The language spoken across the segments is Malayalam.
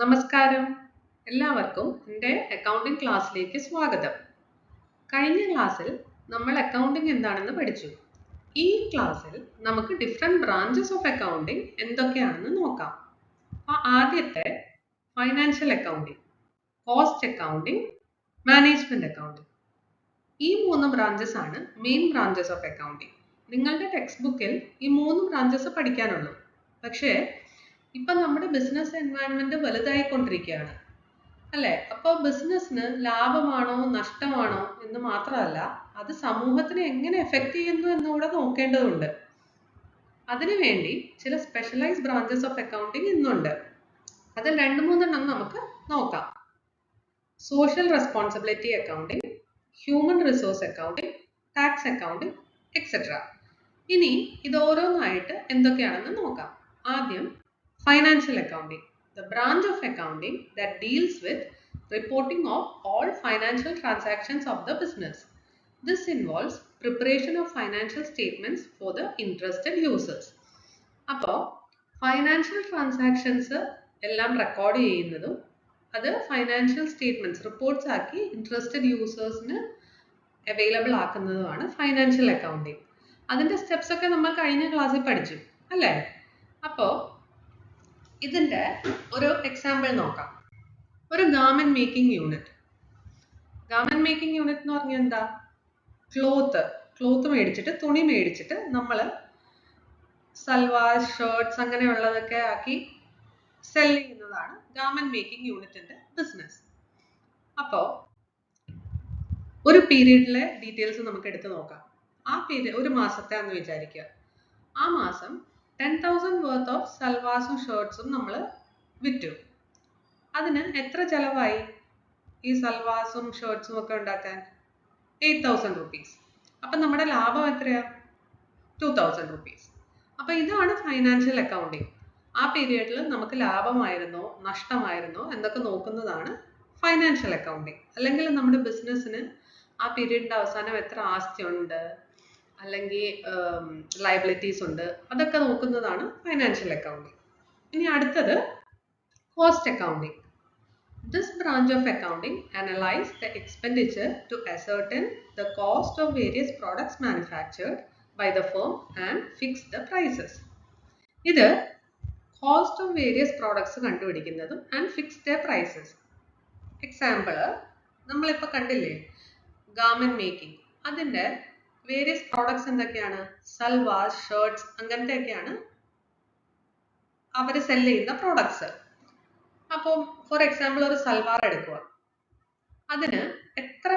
നമസ്കാരം. എല്ലാവർക്കും എൻ്റെ അക്കൗണ്ടിംഗ് ക്ലാസ്സിലേക്ക് സ്വാഗതം. കഴിഞ്ഞ ക്ലാസ്സിൽ നമ്മൾ അക്കൗണ്ടിംഗ് എന്താണെന്ന് പഠിച്ചു. ഈ ക്ലാസ്സിൽ നമുക്ക് ഡിഫറെൻറ്റ് ബ്രാഞ്ചസ് ഓഫ് അക്കൗണ്ടിംഗ് എന്തൊക്കെയാണെന്ന് നോക്കാം. അപ്പോൾ ആദ്യത്തെ financial accounting, cost accounting, management accounting. ഈ 3 ബ്രാഞ്ചസ് ആണ് മെയിൻ ബ്രാഞ്ചസ് ഓഫ് അക്കൗണ്ടിംഗ്. നിങ്ങളുടെ ടെക്സ്റ്റ് ബുക്കിൽ ഈ 3 ബ്രാഞ്ചസ് പഠിക്കാനുള്ളൂ. പക്ഷേ ഇപ്പം നമ്മുടെ ബിസിനസ് എൻവയൺമെന്റ് വലുതായിക്കൊണ്ടിരിക്കുകയാണ് അല്ലേ? അപ്പോൾ ബിസിനസ്സിന് ലാഭമാണോ നഷ്ടമാണോ എന്ന് മാത്രമല്ല, അത് സമൂഹത്തിനെ എങ്ങനെ എഫക്റ്റ് ചെയ്യുന്നു എന്നുകൂടെ നോക്കേണ്ടതുണ്ട്. അതിനുവേണ്ടി ചില സ്പെഷ്യലൈസ്ഡ് ബ്രാഞ്ചസ് ഓഫ് അക്കൗണ്ടിങ് ഇന്നുണ്ട്. അതിൽ 2-3 നമുക്ക് നോക്കാം. Social responsibility accounting, human resource accounting, tax accounting, etcetera. ഇനി ഇത് ഓരോന്നായിട്ട് എന്തൊക്കെയാണെന്ന് നോക്കാം. ആദ്യം financial accounting, the branch of accounting that deals with reporting of all financial transactions of the business. This involves preparation of financial statements for the interested users. അപ്പോൾ ഫൈനാൻഷ്യൽ ട്രാൻസാക്ഷൻസ് എല്ലാം റെക്കോർഡ് ചെയ്യുന്നതും അത് ഫൈനാൻഷ്യൽ സ്റ്റേറ്റ്മെൻറ്റ്സ് റിപ്പോർട്ട്സ് ആക്കി ഇൻട്രസ്റ്റഡ് യൂസേഴ്സിന് അവൈലബിൾ ആക്കുന്നതുമാണ് ഫൈനാൻഷ്യൽ അക്കൗണ്ടിങ്. അതിൻ്റെ സ്റ്റെപ്സ് ഒക്കെ നമ്മൾ കഴിഞ്ഞ ക്ലാസ്സിൽ പഠിച്ചു അല്ലേ? അപ്പോൾ ഇതിൻ്റെ ഒരു എക്സാമ്പിൾ നോക്കാം. ഒരു garment making unit. Garment making unit എന്ന് പറഞ്ഞാൽ എന്താ? ക്ലോത്ത് മേടിച്ചിട്ട്, തുണി മേടിച്ചിട്ട് നമ്മൾ സൽവാർ, ഷർട്ട്സ് അങ്ങനെയുള്ളതൊക്കെ ആക്കി സെൽ ചെയ്യുന്നതാണ് ഗാർമെന്റ് മേക്കിംഗ് യൂണിറ്റിന്റെ ബിസിനസ്. അപ്പോൾ ഒരു പീരീഡിലെ ഡീറ്റെയിൽസ് നമുക്ക് എടുത്ത് നോക്കാം. ആ പീരീഡ് ഒരു മാസത്തെയാണെന്ന് വിചാരിക്കുക. ആ മാസം 10,000 വർത്ത് ഓഫ് സൽവാസും ഷർട്ട്സും നമ്മൾ വിറ്റു. അതിന് എത്ര ചിലവായി ഈ സൽവാസും ഷർട്ട്സും ഒക്കെ ഉണ്ടാക്കാൻ? 8,000 rupees. അപ്പം നമ്മുടെ ലാഭം എത്രയാ? 2,000 rupees. അപ്പം ഇതാണ് ഫൈനാൻഷ്യൽ അക്കൗണ്ടിങ്. ആ പീരിയഡിൽ നമുക്ക് ലാഭമായിരുന്നോ നഷ്ടമായിരുന്നോ എന്നൊക്കെ നോക്കുന്നതാണ് ഫൈനാൻഷ്യൽ അക്കൗണ്ടിങ്. അല്ലെങ്കിൽ നമ്മുടെ ബിസിനസ്സിന് ആ പീരീഡിൻ്റെ അവസാനം എത്ര ആസ്തി ഉണ്ട്, അല്ലെങ്കിൽ ലയബിലിറ്റീസ് ഉണ്ട്, അതൊക്കെ നോക്കുന്നതാണ് ഫൈനാൻഷ്യൽ അക്കൗണ്ടിങ്. ഇനി അടുത്തത് cost accounting. This branch of accounting analyzes the expenditure to ascertain the cost of various products manufactured by the firm and fix the prices. ഇത് കോസ്റ്റ് ഓഫ് വേരിയസ് പ്രോഡക്ട്സ് കണ്ടുപിടിക്കുന്നതും and fix the prices. Example നമ്മളിപ്പോൾ കണ്ടില്ലേ, ഗാർമെന്റ് മേക്കിംഗ്. അതിൻ്റെ വേരിയസ് പ്രോഡക്ട്സ് എന്തൊക്കെയാണ്? സൽവാർ, ഷർട്ട്സ് അങ്ങനത്തെയൊക്കെയാണ് അവർ സെല് ചെയ്യുന്ന പ്രോഡക്ട്സ്. അപ്പോൾ ഫോർ എക്സാമ്പിൾ ഒരു സൽവാർ എടുക്കുക. അതിന് എത്ര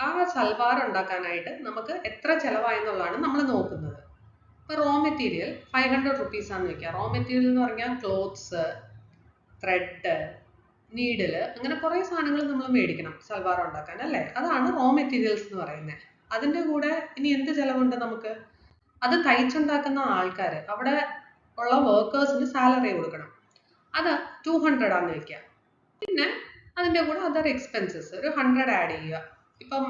ആ സൽവാർ ഉണ്ടാക്കാനായിട്ട് നമുക്ക് എത്ര ചിലവായെന്നുള്ളതാണ് നമ്മൾ നോക്കുന്നത്. ഇപ്പോൾ റോ മെറ്റീരിയൽ 500 rupees ആണെന്ന് വയ്ക്കുക. റോ മെറ്റീരിയൽ എന്ന് പറഞ്ഞാൽ ക്ലോത്ത്സ്, ത്രെഡ്, നീഡിൽ, അങ്ങനെ കുറേ സാധനങ്ങൾ നമ്മൾ മേടിക്കണം സൽവാർ ഉണ്ടാക്കാൻ അല്ലേ? അതാണ് റോ മെറ്റീരിയൽസ് എന്ന് പറയുന്നത്. അതിൻ്റെ കൂടെ ഇനി എന്ത് ചിലവുണ്ട് നമുക്ക്? അത് തയ്ച്ചുണ്ടാക്കുന്ന ആൾക്കാർ, അവിടെ ഉള്ള വർക്കേഴ്സിന് സാലറി കൊടുക്കണം. അത് 200 ആണെന്ന് വയ്ക്കുക. പിന്നെ അതിൻ്റെ കൂടെ അതർ എക്സ്പെൻസസ് ഒരു 100 ആഡ് ചെയ്യുക. ഇപ്പം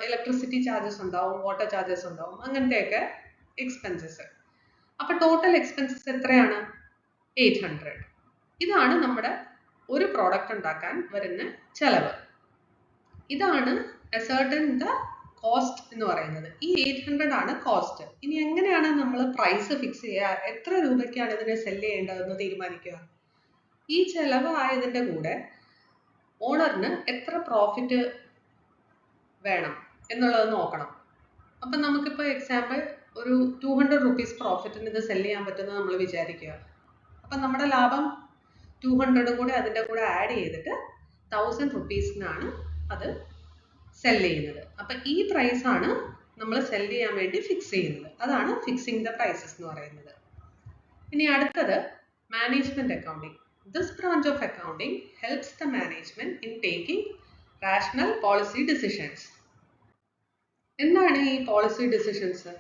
ഇലക്ട്രിസിറ്റി ചാർജസ് ഉണ്ടാവും, വാട്ടർ ചാർജസ് ഉണ്ടാവും, അങ്ങനത്തെയൊക്കെ എക്സ്പെൻസസ്. അപ്പം ടോട്ടൽ എക്സ്പെൻസസ് എത്രയാണ്? 800. ഇതാണ് നമ്മുടെ ഒരു പ്രോഡക്റ്റ് ഉണ്ടാക്കാൻ വരുന്ന ചെലവ്. ഇതാണ് അസർട്ടൻ ദ കോസ്റ്റ് എന്ന് പറയുന്നത്. ഈ 800 ആണ് കോസ്റ്റ്. ഇനി എങ്ങനെയാണ് നമ്മൾ പ്രൈസ് ഫിക്സ് ചെയ്യുക? എത്ര രൂപയ്ക്കാണ് ഇതിനെ സെല് ചെയ്യേണ്ടതെന്ന് തീരുമാനിക്കുക? ഈ ചെലവ് ആയതിൻ്റെ കൂടെ ഓണറിന് എത്ര പ്രോഫിറ്റ് വേണം എന്നുള്ളത് നോക്കണം. അപ്പം നമുക്കിപ്പോൾ എക്സാമ്പിൾ ഒരു 200 rupees പ്രോഫിറ്റിന് ഇത് സെല് ചെയ്യാൻ പറ്റുമെന്ന് നമ്മൾ വിചാരിക്കുക. അപ്പം നമ്മുടെ ലാഭം 200 കൂടെ അതിൻ്റെ കൂടെ ആഡ് ചെയ്തിട്ട് 1000 rupeesനാണ് അത് സെല് ചെയ്യുന്നത്. അപ്പം ഈ പ്രൈസാണ് നമ്മൾ സെല് ചെയ്യാൻ വേണ്ടി ഫിക്സ് ചെയ്യുന്നത്. അതാണ് ഫിക്സിംഗ് ദ പ്രൈസസ് എന്ന് പറയുന്നത്. ഇനി അടുത്തത് management accounting. This branch of accounting helps the management in taking rational policy decisions. എന്താണ് ഈ പോളിസി ഡിസിഷൻസ്?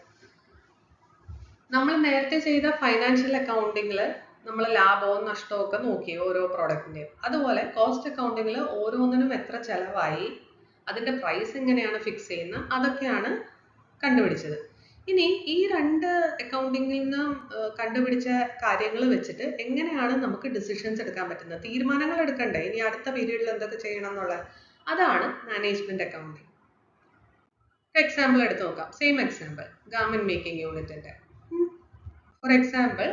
നമ്മൾ നേരത്തെ ചെയ്ത ഫൈനാൻഷ്യൽ അക്കൗണ്ടിങ്ങിൽ നമ്മൾ ലാഭവും നഷ്ടവും ഒക്കെ നോക്കി ഓരോ പ്രോഡക്റ്റിൻ്റെയും. അതുപോലെ കോസ്റ്റ് അക്കൗണ്ടിങ്ങിൽ ഓരോന്നിനും എത്ര ചിലവായി, അതിൻ്റെ പ്രൈസ് എങ്ങനെയാണ് ഫിക്സ് ചെയ്യുന്നത്, അതൊക്കെയാണ് കണ്ടുപിടിച്ചത്. ഇനി ഈ രണ്ട് അക്കൗണ്ടിങ്ങിൽ നിന്ന് കണ്ടുപിടിച്ച കാര്യങ്ങൾ വെച്ചിട്ട് എങ്ങനെയാണ് നമുക്ക് ഡിസിഷൻസ് എടുക്കാൻ പറ്റുന്നത്, തീരുമാനങ്ങൾ എടുക്കണ്ടേ ഇനി അടുത്ത പീരീഡിൽ എന്തൊക്കെ ചെയ്യണം എന്നുള്ളത്. അതാണ് മാനേജ്മെന്റ് അക്കൗണ്ടിങ്. എക്സാമ്പിൾ എടുത്ത് നോക്കാം. സെയിം എക്സാമ്പിൾ ഗാർമെന്റ് മേക്കിംഗ് യൂണിറ്റിന്റെ. ഫോർ എക്സാമ്പിൾ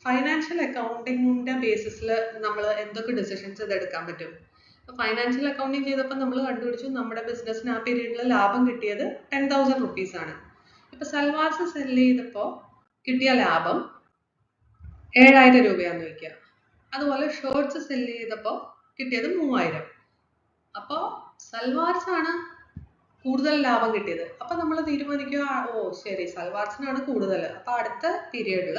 ഫൈനാൻഷ്യൽ അക്കൗണ്ടിങ്ങിന്റെ ബേസിസിൽ നമ്മൾ എന്തൊക്കെ ഡിസിഷൻസ് എടുക്കാൻ പറ്റും. ഫൈനാൻഷ്യൽ അക്കൗണ്ടിങ് ചെയ്തപ്പോൾ നമ്മൾ കണ്ടുപിടിച്ചു നമ്മുടെ ബിസിനസ്സിന് ആ പീരീഡിൽ ലാഭം കിട്ടിയത് 10,000 റുപ്പീസ് ആണ്. ഇപ്പൊ സൽവാർസ് സെല് ചെയ്തപ്പോൾ കിട്ടിയ ലാഭം 7,000 രൂപയാന്ന് വയ്ക്കുക. അതുപോലെ ഷർട്ട്സ് സെല് ചെയ്തപ്പോൾ കിട്ടിയത് 3,000. അപ്പോൾ സൽവാർസ് ആണ് കൂടുതൽ ലാഭം കിട്ടിയത്. അപ്പൊ നമ്മൾ തീരുമാനിക്കുക, ഓ ശരി സൽവാർസിനാണ് കൂടുതൽ, അപ്പൊ അടുത്ത പീരീഡിൽ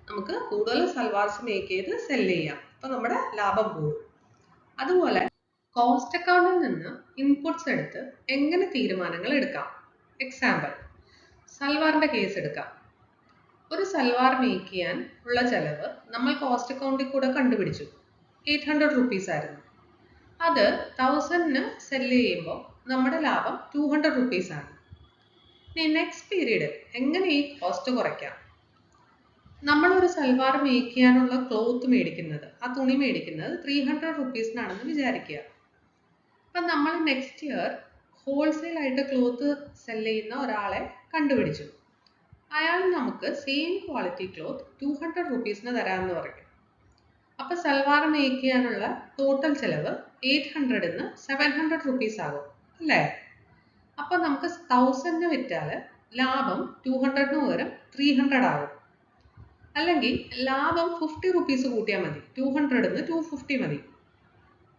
നമുക്ക് കൂടുതൽ സൽവാർസ് മേക്ക് ചെയ്ത് സെല് ചെയ്യാം, അപ്പൊ നമ്മുടെ ലാഭം കൂടും. അതുപോലെ കോസ്റ്റ് അക്കൗണ്ടിൽ നിന്ന് ഇൻപുട്സ് എടുത്ത് എങ്ങനെ തീരുമാനങ്ങൾ എടുക്കാം. എക്സാമ്പിൾ സൽവാറിന്റെ കേസ് എടുക്കാം. ഒരു സൽവാർ മേക്ക് ചെയ്യാൻ ഉള്ള ചെലവ് നമ്മൾ കോസ്റ്റ് അക്കൗണ്ടിൽ കൂടെ കണ്ടുപിടിച്ചു. 800 റുപ്പീസ് ആയിരുന്നു. അത് 1000-ന് സെല് ചെയ്യുമ്പോൾ നമ്മുടെ ലാഭം 200 റുപ്പീസ് ആണ്. ഇനി നെക്സ്റ്റ് പീരീഡിൽ എങ്ങനെ ഈ കോസ്റ്റ് കുറയ്ക്കാം. നമ്മളൊരു സൽവാർ മേക്ക് ചെയ്യാനുള്ള ക്ലോത്ത് മേടിക്കുന്നത്, ആ തുണി മേടിക്കുന്നത് 300 റുപ്പീസിനാണെന്ന് വിചാരിക്കുക. അപ്പം നമ്മൾ നെക്സ്റ്റ് ഇയർ ഹോൾസെയിൽ ആയിട്ട് ക്ലോത്ത് സെല് ചെയ്യുന്ന ഒരാളെ കണ്ടുപിടിച്ചു. അയാൾ നമുക്ക് സെയിം ക്വാളിറ്റി ക്ലോത്ത് 200 റുപ്പീസിന് തരാമെന്ന് പറയും. അപ്പൊ സൽവാർ മേക്ക് ചെയ്യാനുള്ള ടോട്ടൽ ചെലവ് 800-ന് 700 റുപ്പീസ് ആകും അല്ലേ. അപ്പൊ നമുക്ക് 1000-ന് വിറ്റാൽ ലാഭം 200-ന് പകരം 300 ആകും. അല്ലെങ്കിൽ ലാഭം 50 റുപ്പീസ് കൂട്ടിയാൽ മതി, 200-ന് 250 മതി.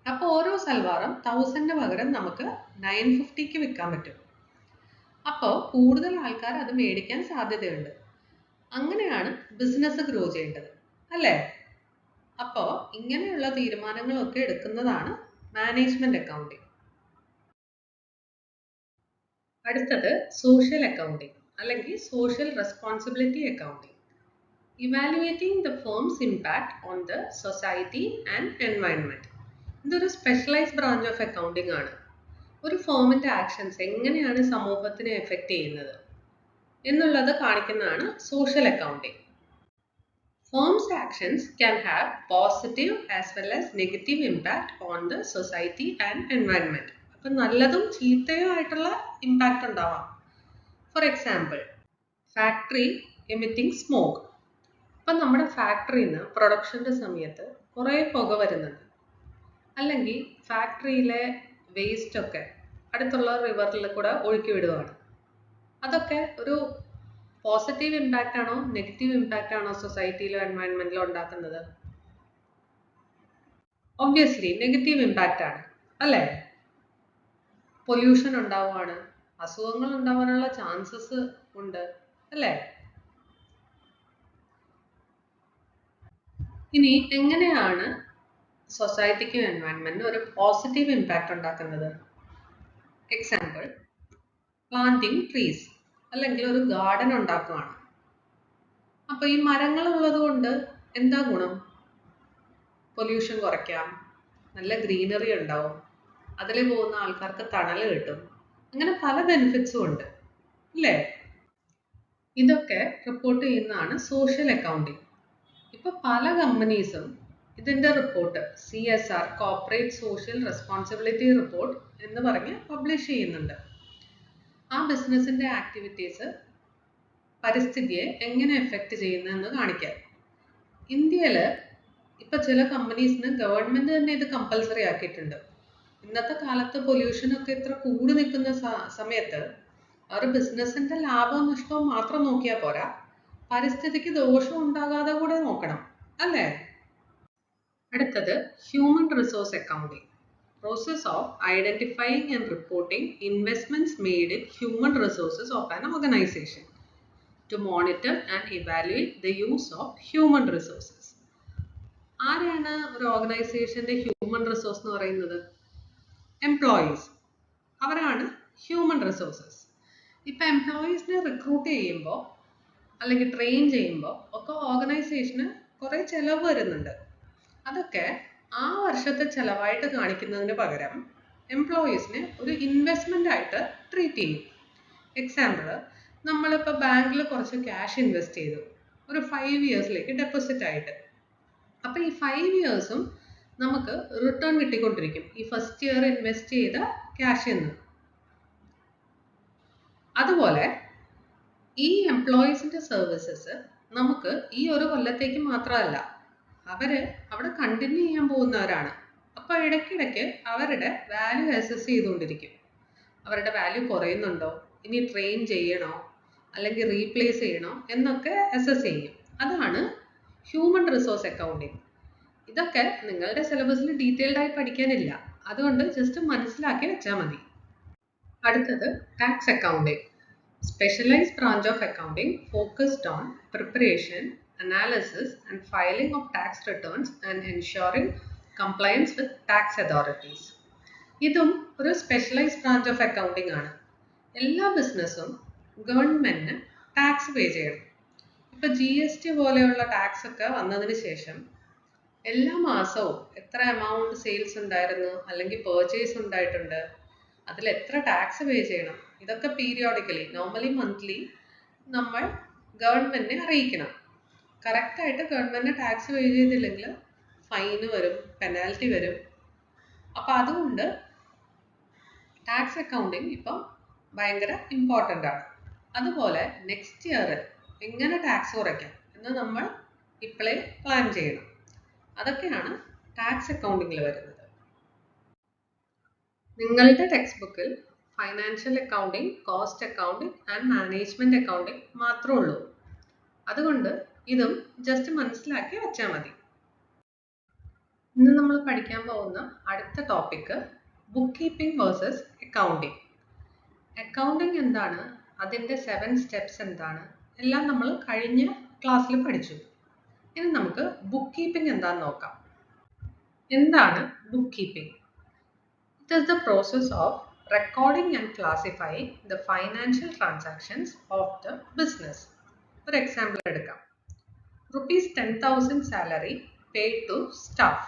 അപ്പൊ ഓരോ സൽവാറും 1000-ന് പകരം നമുക്ക് 950-ക്ക് വിൽക്കാൻ പറ്റും. അപ്പോൾ കൂടുതൽ ആൾക്കാർ അത് മേടിക്കാൻ സാധ്യതയുണ്ട്. അങ്ങനെയാണ് ബിസിനസ് ഗ്രോ ചെയ്യേണ്ടത് അല്ലേ. അപ്പോൾ ഇങ്ങനെയുള്ള തീരുമാനങ്ങളൊക്കെ എടുക്കുന്നതാണ് മാനേജ്മെന്റ് അക്കൗണ്ടിങ്. അടുത്തത് സോഷ്യൽ അക്കൗണ്ടിങ് അല്ലെങ്കിൽ social responsibility accounting. Evaluating the firm's impact on the society and environment. ഇതൊരു സ്പെഷ്യലൈസ്ഡ് ബ്രാഞ്ച് ഓഫ് അക്കൗണ്ടിങ് ആണ്. ഒരു ഫേമിന്റെ ആക്ഷൻസ് എങ്ങനെയാണ് സമൂഹത്തിനെ എഫക്റ്റ് ചെയ്യുന്നത് എന്നുള്ളത് കാണിക്കുന്നതാണ് social accounting. Firms' actions can have positive as well as negative impact on the society and environment. അപ്പം നല്ലതും ചീത്തയും ആയിട്ടുള്ള ഇമ്പാക്റ്റ് ഉണ്ടാവാം. For example factory emitting smoke. അപ്പം നമ്മുടെ ഫാക്ടറിയിൽ നിന്ന് പ്രൊഡക്ഷൻ്റെ സമയത്ത് കുറേ പുക വരുന്നുണ്ട്. അല്ലെങ്കിൽ ഫാക്ടറിയിലെ വേസ്റ്റ് ഒക്കെ അടുത്തുള്ള റിവറിൽ കൂടെ ഒഴുക്കി വിടുകയാണ്. അതൊക്കെ ഒരു പോസിറ്റീവ് ഇമ്പാക്റ്റ് ആണോ നെഗറ്റീവ് ഇമ്പാക്റ്റ് ആണോ സൊസൈറ്റിയിലോ എൻവയൺമെന്റിലോ ഉണ്ടാക്കുന്നത്? ഒബ്വിയസ്ലി നെഗറ്റീവ് ഇമ്പാക്റ്റ് ആണ് അല്ലേ. പൊല്യൂഷൻ ഉണ്ടാവുകയാണ്, അസുഖങ്ങൾ ഉണ്ടാവാനുള്ള ചാൻസസ് ഉണ്ട് അല്ലേ. ഇനി എങ്ങനെയാണ് സൊസൈറ്റിക്കും എൻവയൺമെന്റിനും ഒരു പോസിറ്റീവ് ഇമ്പാക്റ്റ് ഉണ്ടാക്കുന്നത്? എക്സാമ്പിൾ പ്ലാന്റിംഗ് ട്രീസ് അല്ലെങ്കിൽ ഒരു ഗാർഡൻ ഉണ്ടാക്കുകയാണ്. അപ്പൊ ഈ മരങ്ങൾ ഉള്ളത് കൊണ്ട് എന്താ ഗുണം? പൊല്യൂഷൻ കുറയ്ക്കാം, നല്ല ഗ്രീനറി ഉണ്ടാവും, അതിൽ പോകുന്ന ആൾക്കാർക്ക് തണൽ കിട്ടും, അങ്ങനെ പല ബെനിഫിറ്റ്സും ഉണ്ട് അല്ലേ. ഇതൊക്കെ റിപ്പോർട്ട് ചെയ്യുന്നതാണ് സോഷ്യൽ അക്കൗണ്ടിങ്. ഇപ്പൊ പല കമ്പനീസും ഇതിന്റെ report CSR corporate social responsibility report എന്ന് പറഞ്ഞ് പബ്ലിഷ് ചെയ്യുന്നുണ്ട്. ആ ബിസിനസിന്റെ ആക്ടിവിറ്റീസ് പരിസ്ഥിതിയെ എങ്ങനെ എഫക്റ്റ് ചെയ്യുന്നതെന്ന് കാണിക്കാം. ഇന്ത്യയിൽ ഇപ്പൊ ചില കമ്പനീസിന് ഗവൺമെന്റ് തന്നെ ഇത് കമ്പൽസറി ആക്കിയിട്ടുണ്ട്. ഇന്നത്തെ കാലത്ത് പൊല്യൂഷൻ ഒക്കെ ഇത്ര കൂടി നിൽക്കുന്ന സമയത്ത് അവർ ബിസിനസിന്റെ ലാഭവും നഷ്ടവും മാത്രം നോക്കിയാൽ പോരാ, പരിസ്ഥിതിക്ക് ദോഷം ഉണ്ടാകാതെ കൂടെ നോക്കണം അല്ലേ. അടുത്തത് human resource accounting. Process of identifying and reporting investments made in human resources of an organization to monitor and evaluate the use of human resources. ആരെയാണ് ഒരു ഓർഗനൈസേഷന്റെ ഹ്യൂമൻ റിസോഴ്സ് എന്ന് പറയുന്നത്? എംപ്ലോയീസ്. അവരാണ് ഹ്യൂമൻ റിസോഴ്സസ്. ഇപ്പൊ എംപ്ലോയീസിനെ റിക്രൂട്ട് ചെയ്യുമ്പോൾ അല്ലെങ്കിൽ ട്രെയിൻ ചെയ്യുമ്പോൾ ഒക്കെ ഓർഗനൈസേഷന് കുറെ ചെലവ് വരുന്നുണ്ട്. അതൊക്കെ ആ വർഷത്തെ ചെലവായിട്ട് കാണിക്കുന്നതിന് പകരം എംപ്ലോയീസിനെ ഒരു ഇൻവെസ്റ്റ്മെന്റ് ആയിട്ട് ട്രീറ്റ് ചെയ്യും. എക്സാമ്പിൾ നമ്മളിപ്പോൾ ബാങ്കിൽ കുറച്ച് ക്യാഷ് ഇൻവെസ്റ്റ് ചെയ്തു, ഒരു 5 ഇയേഴ്സിലേക്ക് ഡെപ്പോസിറ്റ് ആയിട്ട്. അപ്പോൾ ഈ 5 ഇയേഴ്സും നമുക്ക് റിട്ടേൺ കിട്ടിക്കൊണ്ടിരിക്കും ഈ ഫസ്റ്റ് ഇയർ ഇൻവെസ്റ്റ് ചെയ്ത ക്യാഷിൽ നിന്ന്. അതുപോലെ ഈ എംപ്ലോയീസിൻ്റെ സർവീസസ് നമുക്ക് ഈ ഒരു കൊല്ലത്തേക്ക് മാത്രമല്ല, അവർ അവിടെ കണ്ടിന്യൂ ചെയ്യാൻ പോകുന്നവരാണ്. അപ്പോൾ ഇടയ്ക്കിടയ്ക്ക് അവരുടെ വാല്യൂ അസസ് ചെയ്തുകൊണ്ടിരിക്കും. അവരുടെ വാല്യൂ കുറയുന്നുണ്ടോ, ഇനി ട്രെയിൻ ചെയ്യണോ അല്ലെങ്കിൽ റീപ്ലേസ് ചെയ്യണോ എന്നൊക്കെ അസസ് ചെയ്യും. അതാണ് ഹ്യൂമൻ റിസോഴ്സ് അക്കൗണ്ടിങ്. ഇതൊക്കെ നിങ്ങളുടെ സിലബസിൽ ഡീറ്റെയിൽഡ് ആയി പഠിക്കാനില്ല, അതുകൊണ്ട് ജസ്റ്റ് മനസ്സിലാക്കി വെച്ചാൽ മതി. അടുത്തത് tax accounting. Specialized branch of accounting focused on preparation, analysis and filing of tax returns and ensuring compliance with tax authorities. ഇതും ഒരു സ്പെഷ്യലൈസ്ഡ് ബ്രാഞ്ച് ഓഫ് അക്കൗണ്ടിങ് ആണ്. എല്ലാ ബിസിനസ്സും ഗവൺമെന്റിന് ടാക്സ് പേ ചെയ്യണം. ഇപ്പോൾ GST പോലെയുള്ള ടാക്സ് ഒക്കെ വന്നതിന് ശേഷം എല്ലാ മാസവും എത്ര എമൗണ്ട് സെയിൽസ് ഉണ്ടായിരുന്നു അല്ലെങ്കിൽ പേർച്ചേസ് ഉണ്ടായിട്ടുണ്ട്, അതിൽ എത്ര ടാക്സ് പേ ചെയ്യണം, ഇതൊക്കെ പീരിയോഡിക്കലി, നോർമലി മന്ത്ലി നമ്മൾ ഗവൺമെന്റിനെ അറിയിക്കണം. കറക്റ്റായിട്ട് ഗവൺമെന്റിന് ടാക്സ് പേ ചെയ്തില്ലെങ്കിൽ ഫൈന് വരും, പെനാൽറ്റി വരും. അപ്പം അതുകൊണ്ട് ടാക്സ് അക്കൗണ്ടിങ് ഇപ്പം ഭയങ്കര ഇമ്പോർട്ടൻ്റ് ആണ്. അതുപോലെ നെക്സ്റ്റ് ഇയർ എങ്ങനെ ടാക്സ് കുറയ്ക്കാം എന്ന് നമ്മൾ ഇപ്പോഴേ പ്ലാൻ ചെയ്യണം. അതൊക്കെയാണ് ടാക്സ് അക്കൗണ്ടിങ്ങിൽ വരുന്നത്. നിങ്ങളുടെ ടെക്സ്റ്റ് ബുക്കിൽ financial accounting, cost accounting and management accounting മാത്രമേ ഉള്ളൂ. അതുകൊണ്ട് ഇതും ജസ്റ്റ് മനസ്സിലാക്കി വെച്ചാൽ മതി. ഇന്ന് നമ്മൾ പഠിക്കാൻ പോകുന്ന അടുത്ത topic book keeping versus accounting. Accounting എന്താണ്, അതിൻ്റെ 7 സ്റ്റെപ്സ് എന്താണ്, എല്ലാം നമ്മൾ കഴിഞ്ഞ ക്ലാസ്സിൽ പഠിച്ചു. ഇനി നമുക്ക് ബുക്ക് കീപ്പിംഗ് എന്താണെന്ന് നോക്കാം. എന്താണ് book keeping? It is the process of recording and classifying the financial transactions of the business. For example, എടുക്കാം. ₹10,000 salary paid to staff.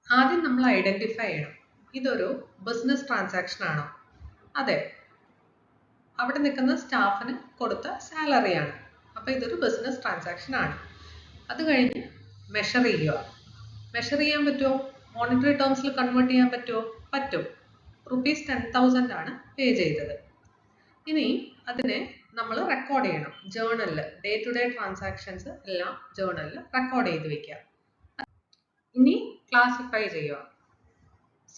ആദ്യം നമ്മൾ ഐഡൻറ്റിഫൈ ചെയ്യണം, ഇതൊരു ബിസിനസ് ട്രാൻസാക്ഷൻ ആണോ? അതെ, അവിടെ നിൽക്കുന്ന സ്റ്റാഫിന് കൊടുത്ത സാലറിയാണ്, അപ്പോൾ ഇതൊരു ബിസിനസ് ട്രാൻസാക്ഷൻ ആണ്. അത് കഴിഞ്ഞ് മെഷർ ചെയ്യുക. മെഷർ ചെയ്യാൻ പറ്റുമോ? മോണിറ്ററി ടേംസിൽ കൺവേർട്ട് ചെയ്യാൻ പറ്റുമോ? പറ്റും. ₹10,000 ആണ് പേ ചെയ്തത്. ഇനി അതിനെ നമ്മൾ റെക്കോർഡ് ചെയ്യണം ജേർണലിൽ. ഡേ ടു ഡേ ട്രാൻസാക്ഷൻസ് എല്ലാം ജേർണലിൽ റെക്കോർഡ് ചെയ്ത് വെക്കുക. ഇനി ക്ലാസിഫൈ ചെയ്യുക.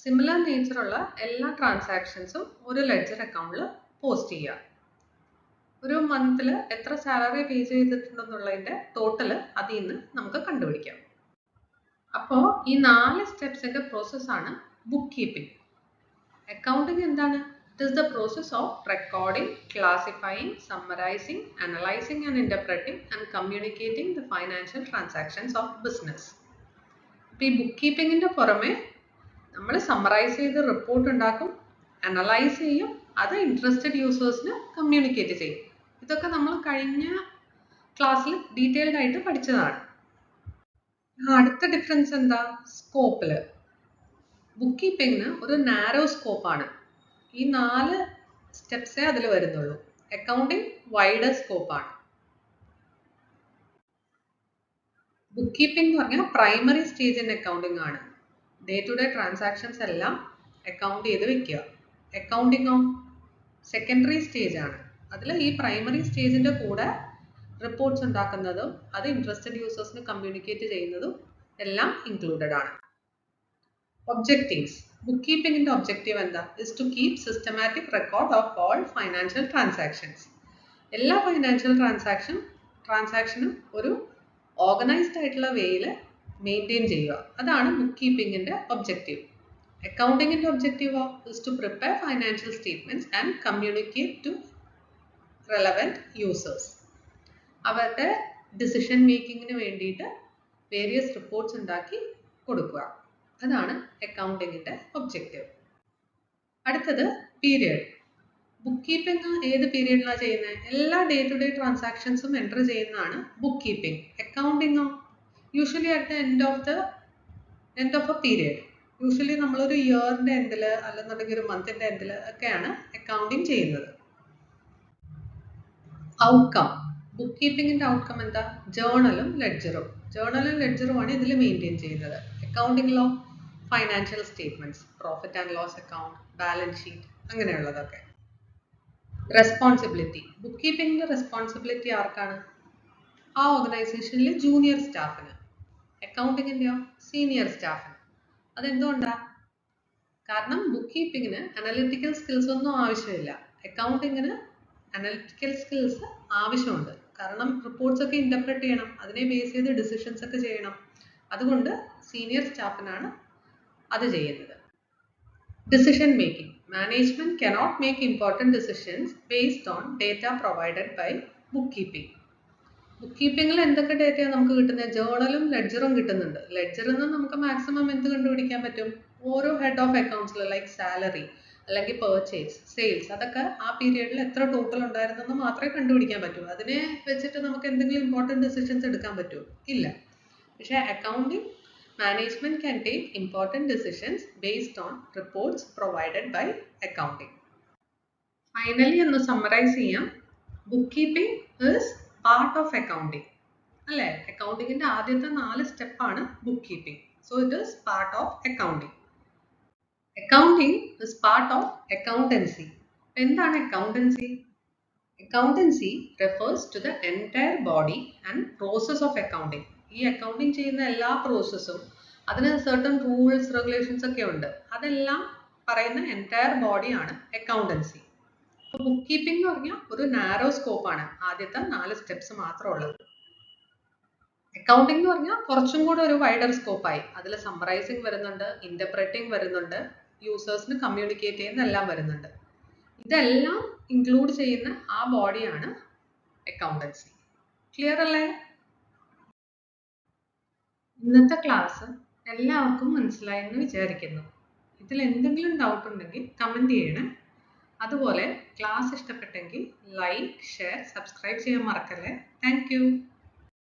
സിമിലർ നേച്ചറുള്ള എല്ലാ ട്രാൻസാക്ഷൻസും ഒരു ലെഡ്ജർ അക്കൗണ്ടിൽ പോസ്റ്റ് ചെയ്യുക. ഒരു മന്തിൽ എത്ര സാലറി പേ ചെയ്തിട്ടുണ്ടെന്നുള്ളതിൻ്റെ ടോട്ടൽ അതിൽ നിന്ന് നമുക്ക് കണ്ടുപിടിക്കാം. അപ്പോൾ ഈ 4 സ്റ്റെപ്സിൻ്റെ പ്രോസസ്സാണ് ബുക്ക് കീപ്പിംഗ്. അക്കൗണ്ടിങ് എന്താണ്? It is the process of recording, classifying, summarising, analysing and interpreting and communicating the financial transactions of business. അപ്പോൾ ഈ ബുക്ക് കീപ്പിങ്ങിൻ്റെ പുറമെ നമ്മൾ സമ്മറൈസ് ചെയ്ത് റിപ്പോർട്ട് ഉണ്ടാക്കും, അനലൈസ് ചെയ്യും, അത് ഇൻട്രസ്റ്റഡ് യൂസേഴ്സിന് കമ്മ്യൂണിക്കേറ്റ് ചെയ്യും. ഇതൊക്കെ നമ്മൾ കഴിഞ്ഞ ക്ലാസ്സിൽ ഡീറ്റെയിൽഡ് ആയിട്ട് പഠിച്ചതാണ്. അടുത്ത ഡിഫറൻസ് എന്താ? സ്കോപ്പിൽ. ബുക്ക് കീപ്പിങ്ങിന് ഒരു നാരോ സ്കോപ്പാണ്. ഈ 4 സ്റ്റെപ്സേ അതിൽ വരുന്നുള്ളൂ. അക്കൗണ്ടിങ് വൈഡർ സ്കോപ്പാണ്. ബുക്ക് കീപ്പിംഗ് എന്ന് പറഞ്ഞാൽ പ്രൈമറി സ്റ്റേജ് ഇൻ അക്കൗണ്ടിങ് ആണ്. ഡേ ടു ഡേ ട്രാൻസാക്ഷൻസ് എല്ലാം അക്കൗണ്ട് ചെയ്ത് വെക്കുക. അക്കൗണ്ടിങ്ങോ സെക്കൻഡറി സ്റ്റേജ് ആണ്. അതിൽ ഈ പ്രൈമറി സ്റ്റേജിൻ്റെ കൂടെ റിപ്പോർട്ട്സ് ഉണ്ടാക്കുന്നതും അത് ഇൻട്രസ്റ്റഡ് യൂസേഴ്സിന് കമ്മ്യൂണിക്കേറ്റ് ചെയ്യുന്നതും എല്ലാം ഇൻക്ലൂഡഡ് ആണ്. ഒബ്ജക്റ്റീവ്സ്. ബുക്ക് കീപ്പിങ്ങിൻ്റെ ഒബ്ജക്റ്റീവ് എന്താ? Is to keep systematic record of all financial transactions. എല്ലാ ഫൈനാൻഷ്യൽ ട്രാൻസാക്ഷനും ഒരു ഓർഗനൈസ്ഡ് ആയിട്ടുള്ള വേയിൽ മെയിൻറ്റെയിൻ ചെയ്യുക. അതാണ് ബുക്ക് കീപ്പിങ്ങിൻ്റെ ഒബ്ജക്റ്റീവ്. അക്കൗണ്ടിങ്ങിൻ്റെ ഒബ്ജക്റ്റീവോ is to prepare financial statements and communicate to relevant users. അവരുടെ ഡിസിഷൻ മേക്കിങ്ങിന് വേണ്ടിയിട്ട് വേരിയസ് റിപ്പോർട്ട്സ് ഉണ്ടാക്കി കൊടുക്കുക. അതാണ് അക്കൗണ്ടിങ്ങിൻ്റെ ഒബ്ജക്റ്റീവ്. അടുത്തത് പീരിയഡ്. ബുക്ക് കീപ്പിംഗ് ഏത് പീരിയഡിലാണ് ചെയ്യുന്നത്? എല്ലാ ഡേ ടു ഡേ ട്രാൻസാക്ഷൻസും എൻ്റർ ചെയ്യുന്നതാണ് book keeping. അക്കൗണ്ടിങ്ങോ usually at the end of a period. Usually നമ്മളൊരു ഇയറിൻ്റെ എൻഡിൽ അല്ലെന്നുണ്ടെങ്കിൽ ഒരു മന്തിൻ്റെ എൻഡിൽ ഒക്കെയാണ് അക്കൗണ്ടിങ് ചെയ്യുന്നത്. ഔട്ട്കം, ബുക്ക് കീപ്പിങ്ങിൻ്റെ ഔട്ട്കം എന്താ? ജേർണലും ലെഡ്ജറുമാണ് ഇതിൽ മെയിൻറ്റെയിൻ ചെയ്യുന്നത്. അക്കൗണ്ടിങ്ങിലോ financial statements, profit and loss account, balance sheet, അങ്ങനെയുള്ളതൊക്കെ. റെസ്പോൺസിബിലിറ്റി, ബുക്ക് കീപ്പിങ്ങിൻ്റെ റെസ്പോൺസിബിലിറ്റി ആർക്കാണ്? ആ ഓർഗനൈസേഷനിലെ ജൂനിയർ സ്റ്റാഫിന്. അക്കൗണ്ടിങ്ങിൻ്റെയോ സീനിയർ സ്റ്റാഫിന്. അതെന്തുകൊണ്ടാണ്? കാരണം ബുക്ക് കീപ്പിങ്ങിന് അനലിറ്റിക്കൽ സ്കിൽസ് ഒന്നും ആവശ്യമില്ല. അക്കൗണ്ടിങ്ങിന് അനലിറ്റിക്കൽ സ്കിൽസ് ആവശ്യമുണ്ട്. കാരണം റിപ്പോർട്ട്സ് ഒക്കെ ഇന്റർപ്രറ്റ് ചെയ്യണം, അതിനെ ബേസ് ചെയ്ത് ഡിസിഷൻസ് ഒക്കെ ചെയ്യണം. അതുകൊണ്ട് സീനിയർ സ്റ്റാഫിനാണ് അത് ചെയ്യുന്നത്. Decision making, management cannot make important decisions based on data provided by bookkeeping. Book കീപ്പിങ്ങിൽ എന്തൊക്കെ ഡേറ്റയാണ് നമുക്ക് കിട്ടുന്നത്? ജേർണലും ലെഡ്ജറും കിട്ടുന്നുണ്ട്. ലെഡ്ജറിൽ നിന്ന് നമുക്ക് മാക്സിമം എന്ത് കണ്ടുപിടിക്കാൻ പറ്റും? ഓരോ ഹെഡ് ഓഫ് അക്കൗണ്ട്സിൽ ലൈക്ക് സാലറി അല്ലെങ്കിൽ പർച്ചേസ്, സെയിൽസ്, അതൊക്കെ ആ പീരിയഡിൽ എത്ര ടോട്ടൽ ഉണ്ടായിരുന്നെന്ന് മാത്രമേ കണ്ടുപിടിക്കാൻ പറ്റൂ. അതിനെ വെച്ചിട്ട് നമുക്ക് എന്തെങ്കിലും ഇമ്പോർട്ടൻറ്റ് ഡിസിഷൻസ് എടുക്കാൻ പറ്റുമോ? ഇല്ല. പക്ഷേ accounting management can take important decisions based on reports provided by accounting. Finally, ഒന്ന് സമ്മറൈസ് ചെയ്യാം. Book keeping is part of accounting അല്ലേ? അക്കൗണ്ടിങ്ങിൻ്റെ ആദ്യത്തെ 4 സ്റ്റെപ്പാണ് book keeping. So it is part of accounting. Accounting is part of accountancy. എന്താണ് accountancy? Accountancy refers to the entire body and process of accounting. ഈ അക്കൗണ്ടിങ് ചെയ്യുന്ന എല്ലാ പ്രോസസ്സും അതിന് സർട്ടൺ റൂൾസ് റെഗുലേഷൻസ് ഒക്കെ ഉണ്ട്. അതെല്ലാം പറയുന്ന എൻറ്റയർ ബോഡിയാണ് അക്കൗണ്ടൻസി. അപ്പോൾ ബുക്ക് കീപ്പിംഗ് എന്ന് പറഞ്ഞാൽ ഒരു നാരോ സ്കോപ്പാണ്, ആദ്യത്തെ 4 സ്റ്റെപ്സ് മാത്രമേ ഉള്ളത്. അക്കൗണ്ടിംഗ് എന്ന് പറഞ്ഞാൽ കുറച്ചും കൂടെ ഒരു വൈഡർ സ്കോപ്പായി. അതിൽ സമ്മറൈസിങ് വരുന്നുണ്ട്, ഇന്റർപ്രറ്റിംഗ് വരുന്നുണ്ട്, യൂസേഴ്സിന് കമ്മ്യൂണിക്കേറ്റ് ചെയ്യുന്ന എല്ലാം വരുന്നുണ്ട്. ഇതെല്ലാം ഇൻക്ലൂഡ് ചെയ്യുന്ന ആ ബോഡിയാണ് അക്കൗണ്ടൻസി. ക്ലിയർ അല്ലേ? ഇന്നത്തെ ക്ലാസ് എല്ലാവർക്കും മനസ്സിലായെന്ന് വിചാരിക്കുന്നു. ഇതിൽ എന്തെങ്കിലും ഡൗട്ട് ഉണ്ടെങ്കിൽ കമൻറ്റ് ചെയ്യണേ. അതുപോലെ ക്ലാസ് ഇഷ്ടപ്പെട്ടെങ്കിൽ ലൈക്ക്, ഷെയർ, സബ്സ്ക്രൈബ് ചെയ്യാൻ മറക്കല്ലേ. Thank you.